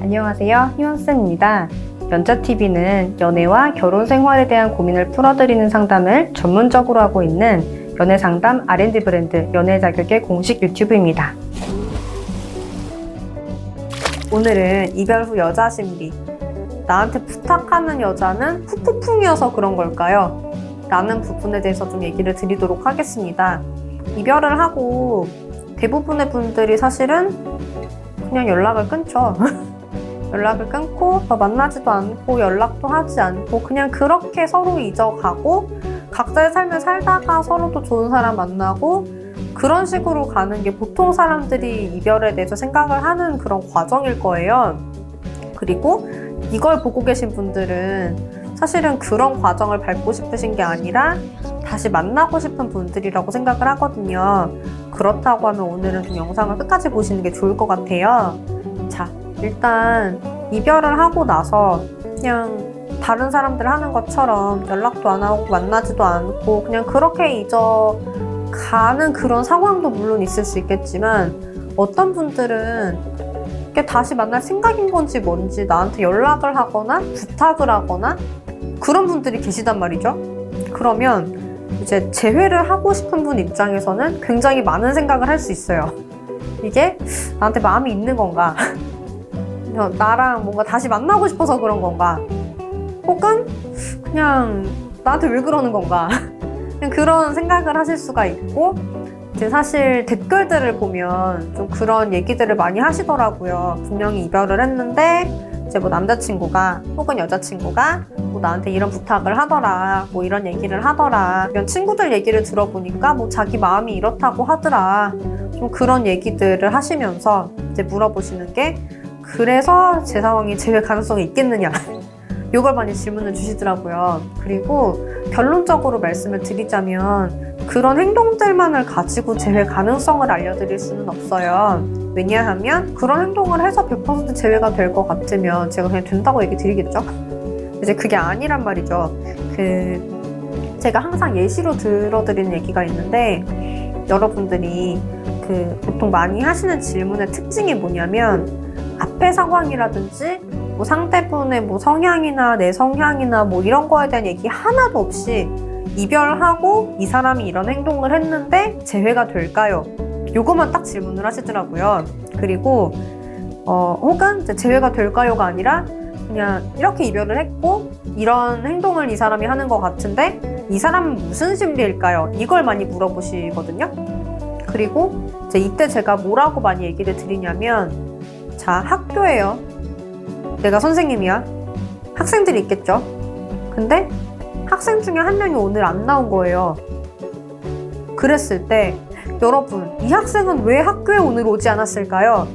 안녕하세요. 희원쌤입니다. 연자TV는 연애와 결혼 생활에 대한 고민을 풀어드리는 상담을 전문적으로 하고 있는 연애상담 R&D 브랜드 연애자격의 공식 유튜브입니다. 오늘은 이별 후 여자 심리, 나한테 부탁하는 여자는 푸푸풍이어서 그런 걸까요? 라는 부분에 대해서 좀 얘기를 드리도록 하겠습니다. 이별을 하고 대부분의 분들이 사실은 그냥 연락을 끊죠. 연락을 끊고 만나지도 않고 연락도 하지 않고 그냥 그렇게 서로 잊어가고 각자의 삶을 살다가 서로 또 좋은 사람 만나고 그런 식으로 가는 게 보통 사람들이 이별에 대해서 생각을 하는 그런 과정일 거예요. 그리고 이걸 보고 계신 분들은 사실은 그런 과정을 밟고 싶으신 게 아니라 다시 만나고 싶은 분들이라고 생각을 하거든요. 그렇다고 하면 오늘은 좀 영상을 끝까지 보시는 게 좋을 것 같아요. 자, 일단 이별을 하고 나서 그냥 다른 사람들 하는 것처럼 연락도 안 하고 만나지도 않고 그냥 그렇게 잊어가는 그런 상황도 물론 있을 수 있겠지만 어떤 분들은 이게 다시 만날 생각인 건지 뭔지 나한테 연락을 하거나 부탁을 하거나 그런 분들이 계시단 말이죠. 그러면 이제 재회를 하고 싶은 분 입장에서는 굉장히 많은 생각을 할 수 있어요. 이게 나한테 마음이 있는 건가? 나랑 뭔가 다시 만나고 싶어서 그런 건가? 혹은 그냥 나한테 왜 그러는 건가? 그냥 그런 생각을 하실 수가 있고 이제 사실 댓글들을 보면 좀 그런 얘기들을 많이 하시더라고요. 분명히 이별을 했는데 이제 뭐 남자친구가 혹은 여자친구가 뭐 나한테 이런 부탁을 하더라, 뭐 이런 얘기를 하더라. 이런 친구들 얘기를 들어보니까 뭐 자기 마음이 이렇다고 하더라. 좀 그런 얘기들을 하시면서 이제 물어보시는 게 그래서 제 상황이 재회 가능성이 있겠느냐 이걸 많이 질문을 주시더라고요. 그리고 결론적으로 말씀을 드리자면 그런 행동들만을 가지고 재회 가능성을 알려드릴 수는 없어요. 왜냐하면 그런 행동을 해서 100% 재회가 될 것 같으면 제가 그냥 된다고 얘기 드리겠죠? 이제 그게 아니란 말이죠. 제가 항상 예시로 들어드리는 얘기가 있는데 여러분들이 보통 많이 하시는 질문의 특징이 뭐냐면 앞의 상황이라든지 뭐 상대분의 뭐 성향이나 내 성향이나 뭐 이런 거에 대한 얘기 하나도 없이 이별하고 이 사람이 이런 행동을 했는데 재회가 될까요? 요거만 딱 질문을 하시더라고요. 그리고 혹은 이제 재회가 될까요가 아니라 그냥 이렇게 이별을 했고 이런 행동을 이 사람이 하는 것 같은데 이 사람은 무슨 심리일까요? 이걸 많이 물어보시거든요. 그리고 이제 이때 제가 뭐라고 많이 얘기를 드리냐면 자, 학교예요. 내가 선생님이야. 학생들이 있겠죠. 근데 학생 중에 한 명이 오늘 안 나온 거예요. 그랬을 때 여러분, 이 학생은 왜 학교에 오늘 오지 않았을까요?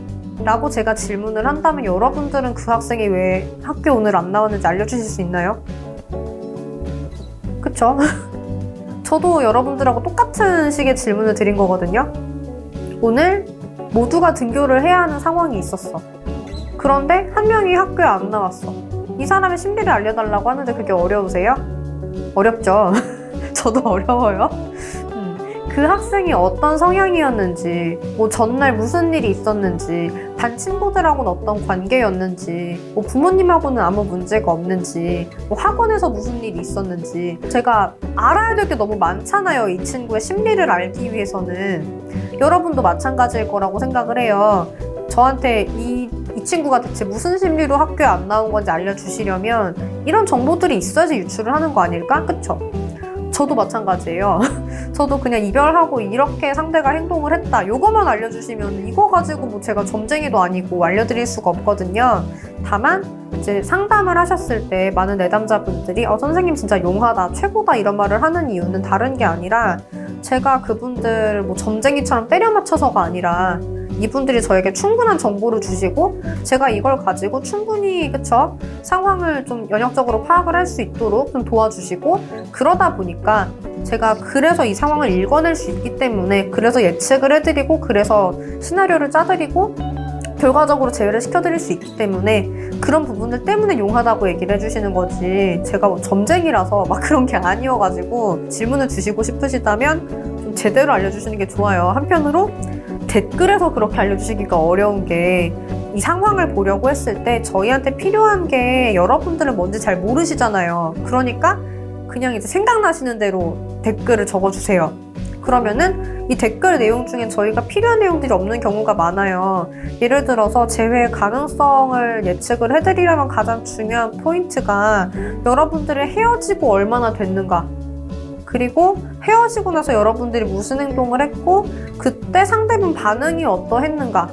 라고 제가 질문을 한다면 여러분들은 그 학생이 왜 학교에 오늘 안 나왔는지 알려주실 수 있나요? 그쵸? 저도 여러분들하고 똑같은 식의 질문을 드린 거거든요. 오늘 모두가 등교를 해야 하는 상황이 있었어. 그런데 한 명이 학교에 안 나왔어. 이 사람의 심리를 알려달라고 하는데 그게 어려우세요? 어렵죠. 저도 어려워요. 그 학생이 어떤 성향이었는지, 뭐 전날 무슨 일이 있었는지, 반 친구들하고는 어떤 관계였는지, 뭐 부모님하고는 아무 문제가 없는지, 뭐 학원에서 무슨 일이 있었는지 제가 알아야 될 게 너무 많잖아요. 이 친구의 심리를 알기 위해서는. 여러분도 마찬가지일 거라고 생각을 해요. 저한테 이 친구가 대체 무슨 심리로 학교에 안 나온 건지 알려주시려면 이런 정보들이 있어야지 유출을 하는 거 아닐까? 그쵸? 저도 마찬가지예요. 저도 그냥 이별하고 이렇게 상대가 행동을 했다 요거만 알려주시면 이거 가지고 뭐 제가 점쟁이도 아니고 알려드릴 수가 없거든요. 다만 이제 상담을 하셨을 때 많은 내담자분들이 선생님 진짜 용하다 최고다 이런 말을 하는 이유는 다른 게 아니라 제가 그분들 뭐 점쟁이처럼 때려 맞춰서가 아니라 이분들이 저에게 충분한 정보를 주시고 제가 이걸 가지고 충분히 그쵸? 상황을 좀 연역적으로 파악을 할 수 있도록 좀 도와주시고 그러다 보니까 제가 그래서 이 상황을 읽어낼 수 있기 때문에 그래서 예측을 해드리고 그래서 시나리오를 짜드리고 결과적으로 재회를 시켜드릴 수 있기 때문에 그런 부분들 때문에 용하다고 얘기를 해주시는 거지 제가 뭐 점쟁이라서 막 그런 게 아니어가지고 질문을 주시고 싶으시다면 좀 제대로 알려주시는 게 좋아요. 한편으로 댓글에서 그렇게 알려주시기가 어려운 게 이 상황을 보려고 했을 때 저희한테 필요한 게 여러분들은 뭔지 잘 모르시잖아요. 그러니까 그냥 이제 생각나시는 대로 댓글을 적어주세요. 그러면은 이 댓글 내용 중엔 저희가 필요한 내용들이 없는 경우가 많아요. 예를 들어서 재회 가능성을 예측을 해드리려면 가장 중요한 포인트가 여러분들이 헤어지고 얼마나 됐는가, 그리고 헤어지고 나서 여러분들이 무슨 행동을 했고 그때 상대방 반응이 어떠했는가,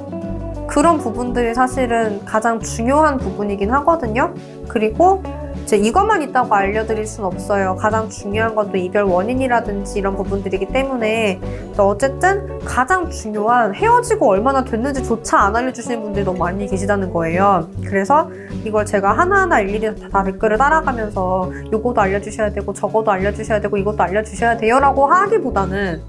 그런 부분들이 사실은 가장 중요한 부분이긴 하거든요. 그리고 이제 이것만 있다고 알려드릴 순 없어요. 가장 중요한 건 또 이별 원인이라든지 이런 부분들이기 때문에. 어쨌든 가장 중요한 헤어지고 얼마나 됐는지조차 안 알려주시는 분들이 너무 많이 계시다는 거예요. 그래서 이걸 제가 하나하나 일일이 다 댓글을 따라가면서 요거도 알려주셔야 되고 저거도 알려주셔야 되고 이것도 알려주셔야 돼요 라고 하기보다는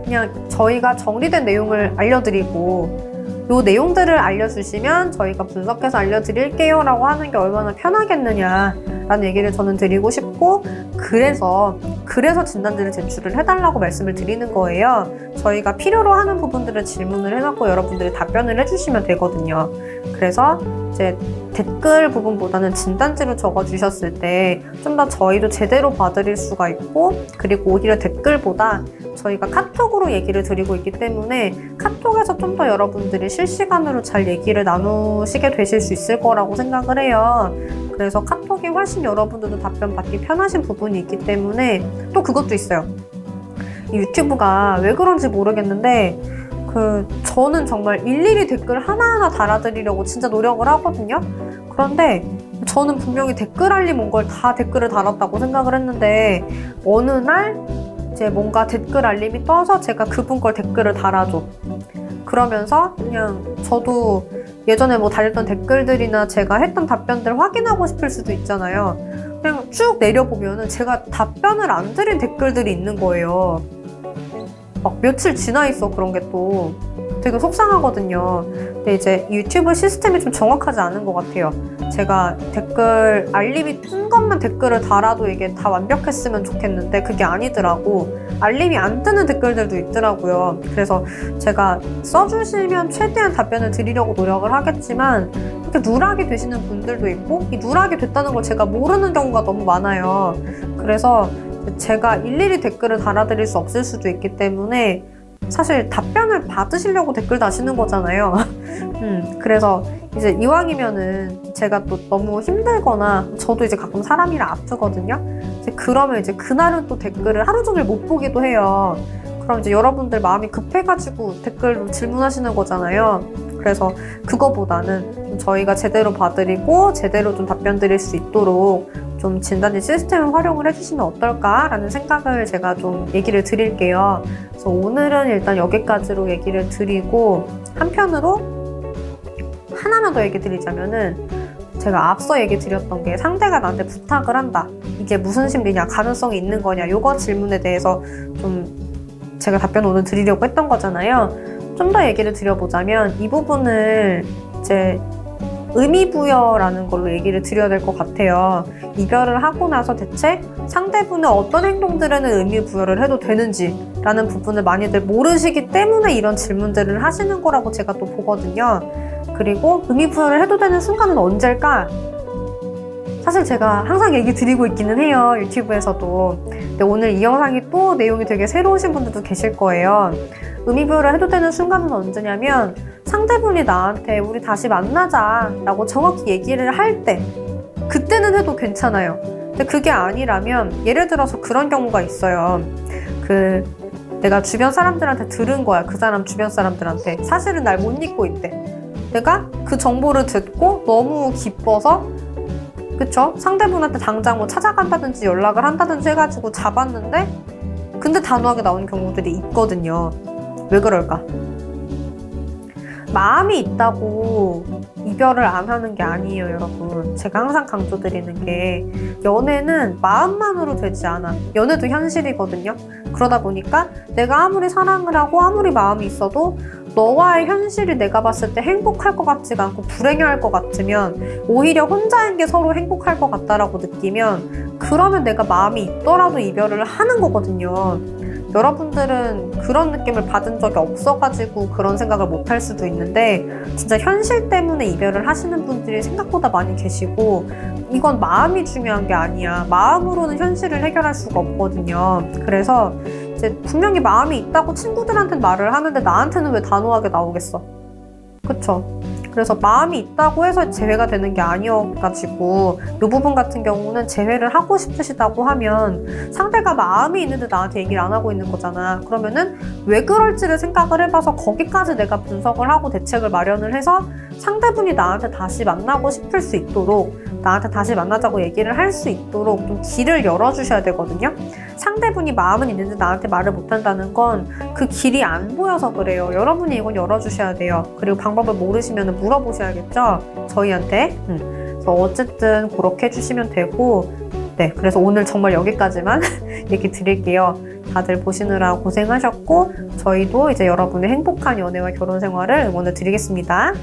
그냥 저희가 정리된 내용을 알려드리고 요 내용들을 알려주시면 저희가 분석해서 알려드릴게요 라고 하는 게 얼마나 편하겠느냐 라는 얘기를 저는 드리고 싶고, 그래서 진단지를 제출을 해달라고 말씀을 드리는 거예요. 저희가 필요로 하는 부분들을 질문을 해놓고 여러분들이 답변을 해주시면 되거든요. 그래서 이제 댓글 부분보다는 진단지로 적어주셨을 때 좀 더 저희도 제대로 봐드릴 수가 있고, 그리고 오히려 댓글보다 저희가 카톡으로 얘기를 드리고 있기 때문에 카톡에서 좀 더 여러분들이 실시간으로 잘 얘기를 나누시게 되실 수 있을 거라고 생각을 해요. 그래서 카톡이 훨씬 여러분들도 답변 받기 편하신 부분이 있기 때문에, 또 그것도 있어요. 이 유튜브가 왜 그런지 모르겠는데 저는 정말 일일이 댓글 하나하나 달아드리려고 진짜 노력을 하거든요. 그런데 저는 분명히 댓글 알림 온 걸 다 댓글을 달았다고 생각을 했는데 어느 날 이제 뭔가 댓글 알림이 떠서 제가 그분 걸 댓글을 달아줘. 그러면서 그냥 저도 예전에 뭐 달렸던 댓글들이나 제가 했던 답변들 확인하고 싶을 수도 있잖아요. 그냥 쭉 내려보면은 제가 답변을 안 드린 댓글들이 있는 거예요. 막 며칠 지나 있어. 그런 게 또 되게 속상하거든요. 근데 이제 유튜브 시스템이 좀 정확하지 않은 것 같아요. 제가 댓글 알림이 뜬 것만 댓글을 달아도 이게 다 완벽했으면 좋겠는데 그게 아니더라고. 알림이 안 뜨는 댓글들도 있더라고요. 그래서 제가 써주시면 최대한 답변을 드리려고 노력을 하겠지만 이렇게 누락이 되시는 분들도 있고, 이 누락이 됐다는 걸 제가 모르는 경우가 너무 많아요. 그래서 제가 일일이 댓글을 달아드릴 수 없을 수도 있기 때문에 사실 답변을 받으시려고 댓글 다시는 거잖아요. 그래서 이제 이왕이면은 제가 또 너무 힘들거나 저도 이제 가끔 사람이라 아프거든요. 그러면 이제 그날은 또 댓글을 하루 종일 못 보기도 해요. 그럼 이제 여러분들 마음이 급해가지고 댓글로 질문하시는 거잖아요. 그래서 그거보다는 저희가 제대로 봐드리고 제대로 좀 답변 드릴 수 있도록 좀 진단지 시스템을 활용을 해주시면 어떨까라는 생각을 제가 좀 얘기를 드릴게요. 그래서 오늘은 일단 여기까지로 얘기를 드리고, 한편으로 하나만 더 얘기 드리자면은 제가 앞서 얘기 드렸던 게 상대가 나한테 부탁을 한다. 이게 무슨 심리냐, 가능성이 있는 거냐, 요거 질문에 대해서 좀 제가 답변을 오늘 드리려고 했던 거잖아요. 좀 더 얘기를 드려보자면 이 부분을 이제 의미부여라는 걸로 얘기를 드려야 될 것 같아요. 이별을 하고 나서 대체 상대분은 어떤 행동들에는 의미부여를 해도 되는지라는 부분을 많이들 모르시기 때문에 이런 질문들을 하시는 거라고 제가 또 보거든요. 그리고 의미부여를 해도 되는 순간은 언제일까? 사실 제가 항상 얘기 드리고 있기는 해요. 유튜브에서도. 근데 오늘 이 영상이 또 내용이 되게 새로우신 분들도 계실 거예요. 의미부여를 해도 되는 순간은 언제냐면 상대분이 나한테 우리 다시 만나자 라고 정확히 얘기를 할 때, 그때는 해도 괜찮아요. 근데 그게 아니라면, 예를 들어서 그런 경우가 있어요. 내가 주변 사람들한테 들은 거야. 그 사람 주변 사람들한테 사실은 날 못 잊고 있대. 내가 그 정보를 듣고 너무 기뻐서, 그쵸? 상대분한테 당장 뭐 찾아간다든지 연락을 한다든지 해가지고 잡았는데 근데 단호하게 나오는 경우들이 있거든요. 왜 그럴까? 마음이 있다고 이별을 안 하는 게 아니에요, 여러분. 제가 항상 강조드리는 게 연애는 마음만으로 되지 않아. 연애도 현실이거든요. 그러다 보니까 내가 아무리 사랑을 하고 아무리 마음이 있어도 너와의 현실이 내가 봤을 때 행복할 것 같지가 않고 불행할 것 같으면, 오히려 혼자인 게 서로 행복할 것 같다라고 느끼면, 그러면 내가 마음이 있더라도 이별을 하는 거거든요. 여러분들은 그런 느낌을 받은 적이 없어가지고 그런 생각을 못 할 수도 있는데 진짜 현실 때문에 이별을 하시는 분들이 생각보다 많이 계시고 이건 마음이 중요한 게 아니야. 마음으로는 현실을 해결할 수가 없거든요. 그래서 이제 분명히 마음이 있다고 친구들한테는 말을 하는데 나한테는 왜 단호하게 나오겠어? 그쵸? 그래서 마음이 있다고 해서 재회가 되는 게 아니어가지고 이 부분 같은 경우는 재회를 하고 싶으시다고 하면 상대가 마음이 있는데 나한테 얘기를 안 하고 있는 거잖아. 그러면은 왜 그럴지를 생각을 해봐서 거기까지 내가 분석을 하고 대책을 마련을 해서 상대분이 나한테 다시 만나고 싶을 수 있도록 나한테 다시 만나자고 얘기를 할 수 있도록 좀 길을 열어주셔야 되거든요. 상대분이 마음은 있는데 나한테 말을 못한다는 건 그 길이 안 보여서 그래요. 여러분이 이건 열어주셔야 돼요. 그리고 방법을 모르시면 물어보셔야겠죠? 저희한테. 그래서 어쨌든 그렇게 해주시면 되고 네, 그래서 오늘 정말 여기까지만 얘기 드릴게요. 다들 보시느라 고생하셨고 저희도 이제 여러분의 행복한 연애와 결혼 생활을 응원해 드리겠습니다.